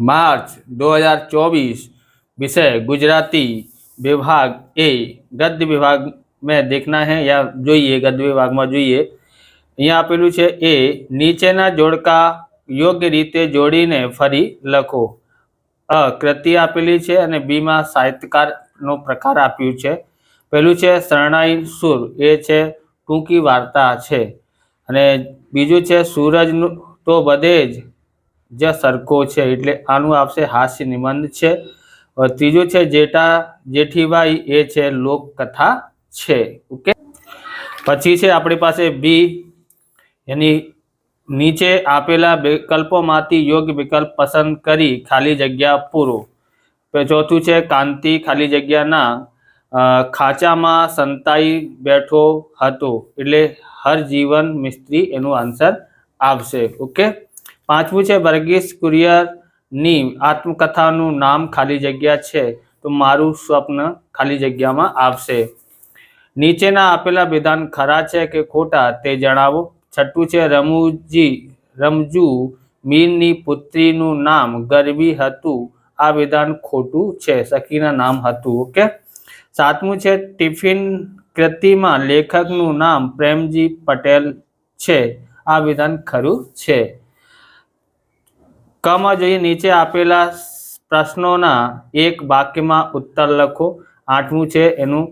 मार्च 2024। विषय गुजराती विभाग ए। गद्य विभाग में देखना है या જોઈએ गद्य विभाग में જોઈએ। અહીંયા આપેલું છે એ નીચેના જોડકા યોગ્ય રીતે જોડીને ફરી લખો। અ કૃતિ આપેલી છે અને બી માં સાહિત્યકારનો પ્રકાર આપ્યું છે। પહેલું છે શરણાઈ સુર, એ છે ટૂંકી વાર્તા છે। અને બીજું છે સૂરજ તો બધે જ સરખો છે, એટલે આનું આવશે હાસ્ય નિબંધ છે। ત્રીજું છે જેઠા જેઠીબાઈ, એ છે લોકકથા છે। ઓકે, પછી છે આપણી પાસે બી, એની નીચે આપેલા વિકલ્પોમાંથી યોગ્ય વિકલ્પ પસંદ કરી ખાલી જગ્યા પૂરો। ચોથું છે કાંતિ ખાલી જગ્યાના ખાંચામાં સંતાઈ બેઠો હતો, એટલે હરજીવન મિસ્ત્રી એનું આન્સર આવશે। ઓકે, પાંચમું છે વર્ગીસ કુરિયરની આત્મકથાનું નામ ખાલી જગ્યા છે, તો મારું સ્વપ્ન ખાલી જગ્યામાં આવશે। નીચેના આપેલા વિધાન ખરા છે કે ખોટા તે જણાવો। છઠ્ઠું છે રમજુ મીરની પુત્રીનું નામ ગરબી હતું, આ વિધાન ખોટું છે, સખીના નામ હતું। ઓકે, સાતમું છે ટિફિન કૃતિમાં લેખકનું નામ પ્રેમજી પટેલ છે, આ વિધાન ખરું છે। કમાં જોઈએ નીચે આપેલા પ્રશ્નોના એક વાક્યમાં ઉત્તર લખો। આઠમું છે એનું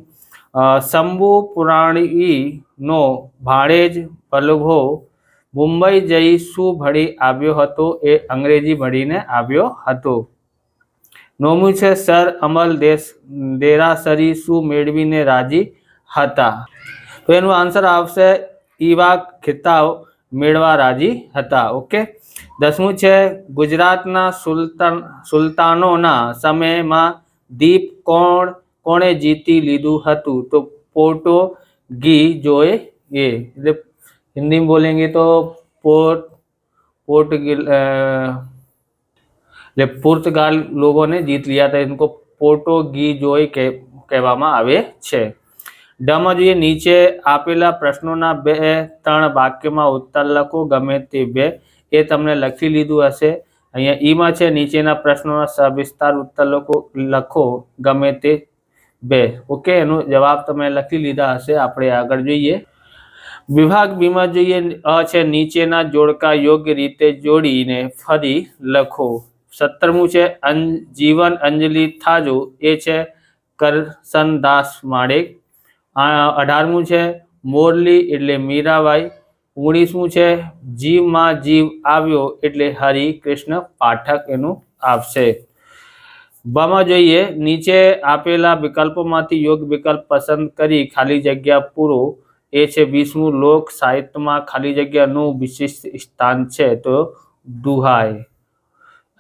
શંભુ પુરાણીનો ભાણેજ વલ્લભો મુંબઈ જઈ શું ભણી આવ્યો હતો, એ અંગ્રેજી ભણીને આવ્યો હતો। નવમું છે સર અમલ દેરાસરી શું મેળવીને રાજી હતા, તો એનું આન્સર આવશે ઈવા ખિતાબ મેળવા રાજી હતા। ઓકે, દસમું છે ગુજરાતના સુલતાનોના સમયમાં દીપ કોણે જીતી લીધું હતું, તો પોર્ટુગીઝોએ, એટલે हिंदी में बोलेंगे तो पुर्तगाल लोगों ने जीत लिया था, इनको पोर्टुगीजोए કહેવામાં આવે છે। ડમાં જોઈએ નીચે આપેલા પ્રશ્નોના 2-3 વાક્યમાં ઉત્તર લખો, ગમે તે બે, એ તમને લખી લીધું હશે। અહીંયા ઈમાં છે નીચેના પ્રશ્નોના સવિસ્તાર ઉત્તર લખો, ગમે તે બે। ઓકે, એનો જવાબ તમે લખી લીધા હશે। આપણે આગળ જોઈએ વિભાગ બી માં જોઈએ। અ છે નીચેના જોડકા યોગ્ય રીતે જોડીને ફરી લખો। 17મું છે જીવન અંજલિ થાજો, એ છે કરસનદાસ માણેક। 18મું છે મોરલી એટલે મીરાબાઈ। 19મું છે જીવમાં જીવ આવ્યો, એટલે હરિ કૃષ્ણ પાઠક એનું આવશે। બમાં જોઈએ નીચે આપેલા વિકલ્પોમાંથી યોગ્ય વિકલ્પ પસંદ કરી ખાલી જગ્યા પૂરો। એ છે 20મું લોક સાહિત્યમાં ખાલી જગ્યાનું વિશિષ્ટ સ્થાન છે, તો દુહાઈ।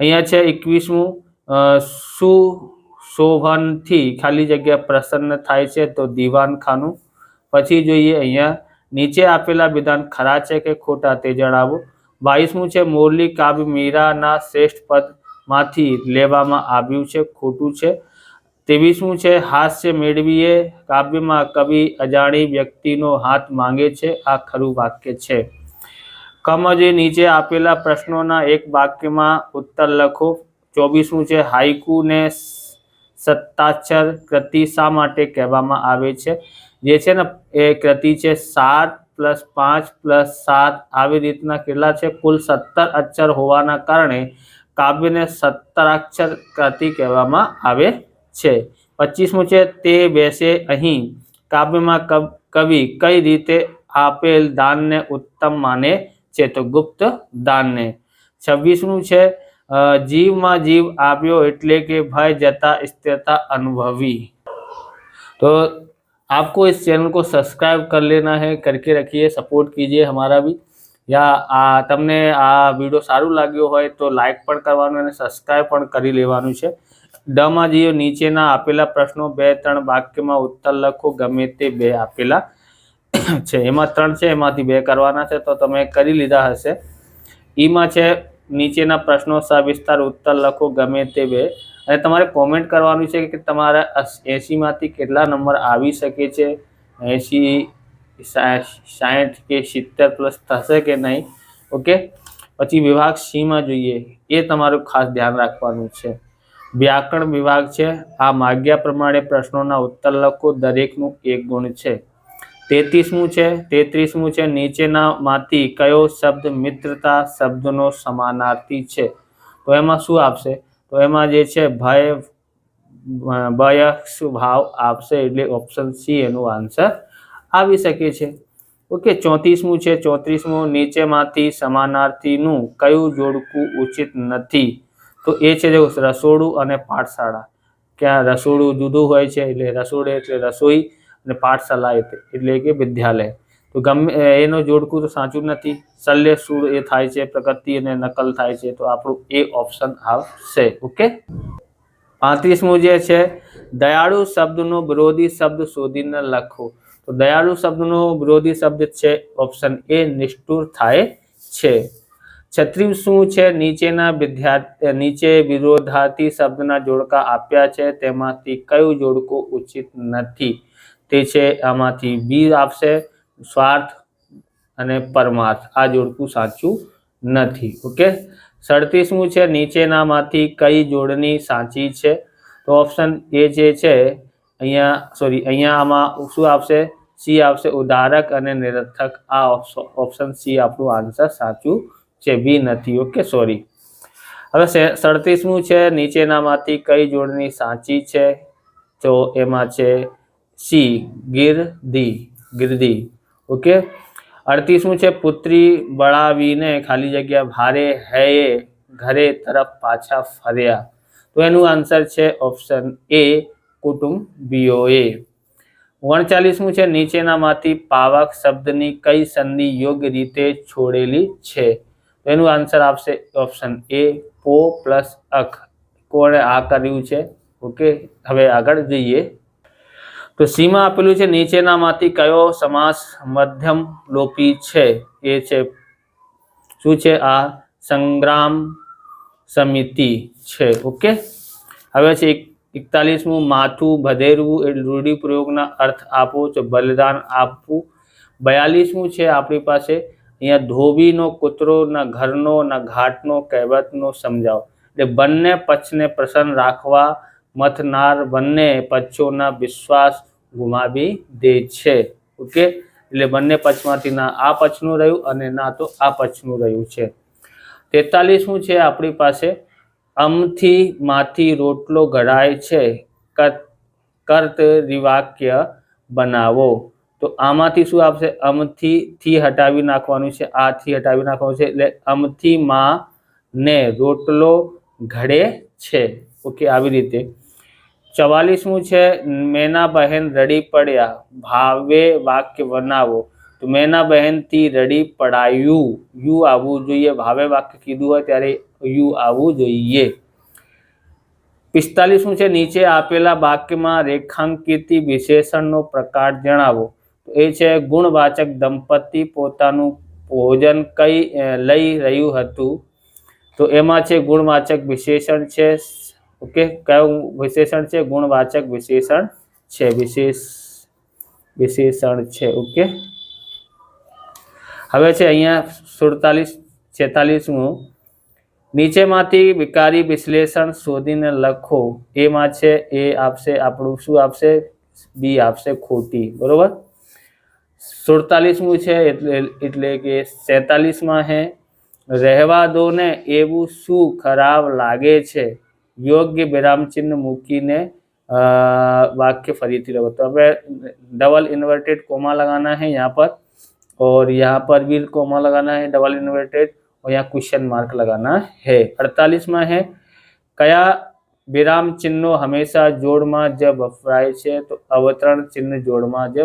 અહીંયા છે 21મું સુશોભનથી ખાલી જગ્યા પ્રસન્ન થાય છે, તો દીવાનખાનું। પછી જોઈએ અહીંયા નીચે આપેલા વિધાન ખરા છે કે ખોટા તે જણાવો। 22મું છે મોરલી કાવ્ય મીરાના શ્રેષ્ઠ પદમાંથી લેવામાં આવ્યું છે, ખોટું છે। 23મું છે હાસ્ય મેળવીએ કાવ્યમાં કવિ અજાણી વ્યક્તિનો હાથ માંગે છે, આ ખરું વાક્ય છે। કમાં જે નીચે આપેલા પ્રશ્નોના એક વાક્યમાં ઉત્તર લખો। 24મું છે હાઈકુને સત્તાક્ષર કૃતિ શા માટે કહેવામાં આવે છે, જે છે ને એ કૃતિ છે 7 + 5 + 7 આવી રીતના કેટલા છે, કુલ 17 અક્ષર હોવાના કારણે કાવ્યને 17 કૃતિ કહેવામાં આવે છે। 25મું છે તે બેસે અહીં કાવ્યમાં કવિ કઈ રીતે આપેલ દાનને ઉત્તમ માને છે, તો ગુપ્ત દાનને। 26મું છે જીવમાં જીવ આવ્યો એટલે કે ભય जता स्थिरता अनुभवी। तो आपको इस चैनल को सब्सक्राइब कर लेना है, करके रखिए, सपोर्ट कीजिए हमारा भी। या તમને આ વિડીયો સારું લાગ્યો હોય તો લાઈક પણ કરવાનું અને સબસ્ક્રાઈબ પણ કરી લેવાનું છે। ડમાં જે નીચેના આપેલા પ્રશ્નો 2-3 વાક્યમાં ઉત્તર લખો, ગમે તે બે આપેલા છે, એમાં 3 છે, એમાંથી 2 કરવાના છે, તો તમે કરી લીધા હશે। ઈમાં છે નીચેના પ્રશ્નો સવિસ્તાર ઉત્તર લખો, ગમે તે બે, અને તમારે કોમેન્ટ કરવાનું છે કે તમારા 80માંથી કેટલા નંબર આવી શકે છે, 80, 60 કે 70 પ્લસ થશે કે નહીં। ઓકે, પછી વિભાગ સી માં જોઈએ, એ તમારું ખાસ ધ્યાન રાખવાનું છે। વ્યાકરણ વિભાગ છે, આ માગ્યા પ્રમાણે પ્રશ્નોના ઉત્તર લખો, દરેકનું 1 ગુણ છે। 33મું છે નીચેનામાંથી કયો શબ્દ મિત્રતા શબ્દનો સમાનાર્થી છે? તો એમાં શું આપશે? તો એમાં જે છે ભયક્ષ ભાવ આપશે, એટલે ઓપ્શન સી એનું આન્સર આવી શકે છે। ઓકે, 34મું નીચેમાંથી સમાનાર્થીનું કયું જોડકું ઉચિત નથી? તો એ છે રસોડું અને પાઠશાળા। ક્યાં રસોડું જુદું હોય છે, એટલે રસોડે એટલે રસોઈ અને પાઠશાલા એટલે કે વિદ્યાલય। તો ગમે એનું જોડકું તો સાચું નથી। શલ્ય સુર એ થાય છે, પ્રગતિ અને નકલ થાય છે, તો આપણું એ ઓપ્શન આવશે। ઓકે, 35મું જે છે દયાળુ શબ્દનો વિરોધી શબ્દ શોધીને લખો। તો દયાળુ શબ્દનો વિરોધી શબ્દ છે ઓપ્શન એ નિષ્ઠુર થાય છે। 36મું છે નીચે વિરોધાર્થી શબ્દના જોડકા આપ્યા છે, તેમાંથી કયું જોડકું ઉચિત નથી? તે છે આમાંથી બી આપશે, સ્વાર્થ અને પરમાર્થ, આ જોડકું સાચું નથી। ઓકે, 37મું છે નીચેનામાંથી કઈ જોડણી સાચી છે? તો ઓપ્શન એ જે છે અહીંયા આમાં શું આવશે? સી આવશે, ઉદારક અને નિરર્થક। આ ઓપ્શન સી આપણું આન્સર સાચું છે, બી નથી। Okay, sorry. હવે 37મું છે નીચેનામાંથી કઈ જોડણી સાચી છે? તો એમાં છે સી ગિરદી। ઓકે, 38મું છે પુત્રી બળાવીને ખાલી જગ્યા ભારે હૈયે ઘરે તરફ પાછા ફર્યા। તો એનું આન્સર છે ઓપ્શન એ કુટુંબીઓએ। 39મું છે નીચેનામાંથી પાવક શબ્દની કઈ સંધિ યોગ્ય રીતે છોડેલી છે? તો એનું આન્સર આપશે ઓપ્શન એ પો પ્લસ અખ। કોણે આ કર્યું છે? ઓકે, હવે આગળ જઈએ તો સી માં આપેલું છે નીચેનામાંથી કયો સમાસ મધ્યમ લોપી છે? એ છે શું છે? આ સંગ્રામ સમિતિ છે। ઓકે, હવે છે 41મું માથું ભદેરવું એટલે રૂઢિપ્રયોગના અર્થ આપો, તો બલિદાન આપવું। 42મું છે આપણી પાસે અહીંયા ધોબીનો કૂતરો ના ઘરનો ના ઘાટનો કહેવતનો સમજાવો, એટલે બંને પક્ષને પ્રસન્ન રાખવા મથનાર બંને પક્ષોના વિશ્વાસ ગુમાવી દે છે। ઓકે, એટલે બંને પક્ષમાંથી ના આ પક્ષનું રહ્યું અને ના તો આ પક્ષનું રહ્યું છે। 43મું છે આપણી પાસે અમથી માંથી રોટલો ઘડાય છે, કર્તરિવાક્ય બનાવો। તો આમાંથી શું આપશે? અમથી હટાવી નાખવાનું છે, આ થી હટાવી નાખવાનું છે, એટલે અમથી માં ને રોટલો ઘડે છે। ઓકે, આવી રીતે। 44મું છે મેના બહેન રડી પડ્યા, ભાવે વાક્ય બનાવો। તો મેના બહેન થી રડી પડાયું, યુ આવવું જોઈએ। ભાવે વાક્ય કીધું હોય ત્યારે યુ આવવું જોઈએ। 45મું છે નીચે આપેલા વાક્યમાં રેખાંકિત વિશેષણનો પ્રકાર જણાવો। તો એ છે ગુણવાચક દંપતી પોતાનું ભોજન લઈ રહ્યું હતું। તો એમાં છે ગુણવાચક વિશેષણ છે। ઓકે, કયું વિશેષણ છે? ગુણવાચક વિશેષણ છે, વિશેષણ છે। ઓકે, હવે છે અહીંયા 46મું નીચેમાંથી વિકારી વિશ્લેષણ શોધીને લખો। એમાં છે એ આપશે આપણું શું આપશે? બી આપશે, ખોટી। બરોબર। 47મું છે એટલે કે 46માં હે રહેવા દો ને એવું શું ખરાબ લાગે છે? યોग्य विराम चिन्ह મૂકીને वाक्य फरीथी लगा। तो हमें डबल इन्वर्टेड कोमा लगाना है यहाँ पर, और यहाँ पर भी कोमा लगाना है डबल इन्वर्टेड, और यहाँ क्वेश्चन मार्क लगाना है। 48માં है कया विराम चिन्हों हमेशा जोड़માં જ વપરાય છે? તો અવતરણ ચિહ્ન જોડમાં જ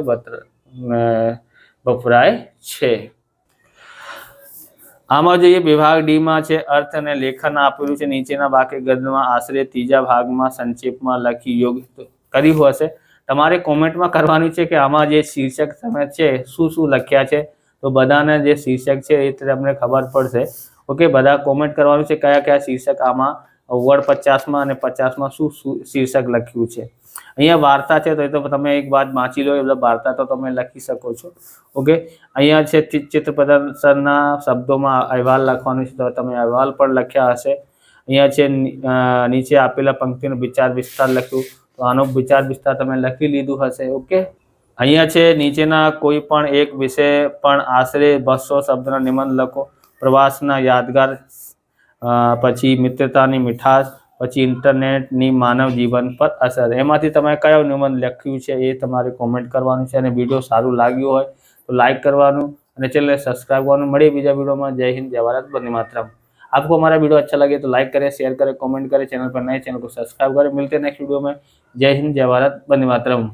વપરાય છે। આમાં જોઈએ વિભાગ ડી માં છે અર્થ અને લેખન આપેલું છે। નીચેના વાક્ય ગદ્યમાં આશરે ત્રીજા ભાગમાં સંક્ષેપમાં લખી યોગ્ય કર્યું હશે। તમારે કોમેન્ટમાં કરવાનું છે કે આમાં જે શીર્ષક તમે છે શું લખ્યા છે, તો બધાને જે શીર્ષક છે એ તમને ખબર પડશે। ઓકે, બધા કોમેન્ટ કરવાનું છે કયા કયા શીર્ષક આમાં વર્ડ 50માં અને 50માં શું શીર્ષક લખ્યું છે। અહીંયા વાર્તા છે તો એ તો તમે એક વાત વાંચી લો, એટલે વાર્તા તો તમે લખી શકો છો. ઓકે, અહીંયા છે ચિત્ર પ્રદર્શનના શબ્દોમાં અહેવાલ લખવાનું છે, તો તમે અહેવાલ પણ લખ્યા હશે. અહીંયા છે નીચે આપેલા પંક્તિનો વિચાર વિસ્તાર લખ્યું, તો આનો વિચાર વિસ્તાર તમે લખી લીધું હશે. ઓકે, અહીંયા છે નીચેના કોઈ પણ એક વિષય પણ આશરે 200 શબ્દના નિબંધ લખો. પ્રવાસના યાદગાર, પછી મિત્રતાની મીઠાશ, પછી ઇન્ટરનેટની માનવ જીવન પર અસર. એમાંથી તમે કયો નિબંધ લખ્યું છે એ તમારે કોમેન્ટ કરવાનું છે. અને વિડીયો સારું લાગ્યું હોય તો લાઈક કરવાનું અને ચેનલને સब्सक्राइब करવાનું. મળીએ બીજા वीडियो में. जय हिंद, जय भारत, वंदे मातरम. आपको हमारा वीडियो अच्छा लगे तो लाइक करें, शेयर करें, कमेंट करें. चैनल पर नए चैनल को सब्सक्राइब करें. मिलते हैं नेक्स्ट वीडियो में. जय हिंद, जय भारत, वंदे मातरम.